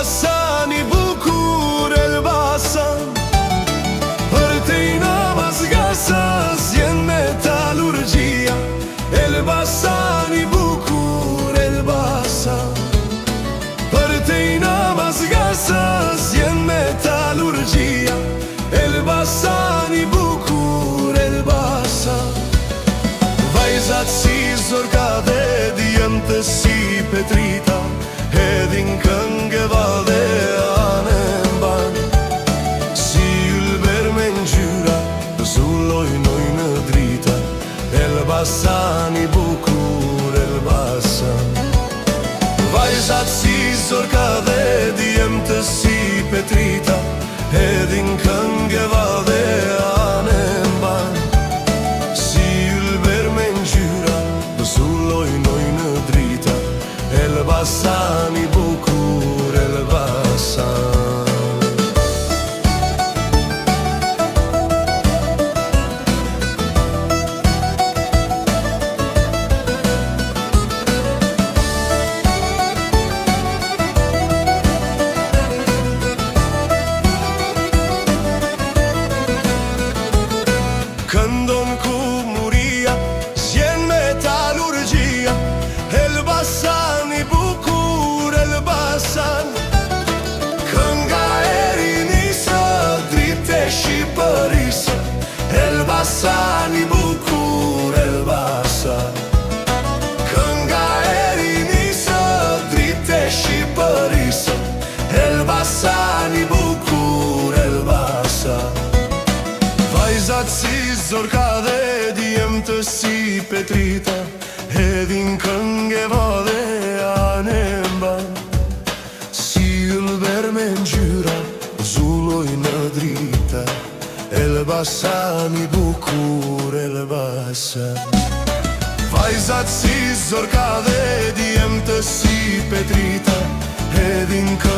Elbasan i bukur, Elbasan, për te i namaz gasa, zjen metalurgjia. Elbasan i bukur, Elbasan, për te i namaz gasa, zjen metalurgjia. Elbasan i bukur, Elbasan, vajzat si zorka dhe djemtë si Petrita, hedhin këngëva dhe anë mban, si ylber me ngjyra, zullojnoj në drita. Elbasan i bukur, Elbasan, vajzat si zorka dhe djemtë si Petrita, hedhin këngëva dhe anë mban, si ylber me ngjyra, zullojnoj në drita. Elbasan i bukur, Elbasan. Këndon kumuria, zjen metalurgjia. Elbasan i bukur, Elbasan, kënga e rinisë, dritë e Shqipërisë. Elbasan i bukur, Elbasan, kënga e rinisë, dritë e Shqipërisë. Elbasan i bukur, Elbasan, vajzat si zorka dhe djemtë si Petrita, hedhin këngëva dhe anë mban, si ylber me ngjyra, zulloj në drita. Elbasan i bukur, Elbasan, vajzat si zorka dhe djemtë si Petrita, hedhin këngëva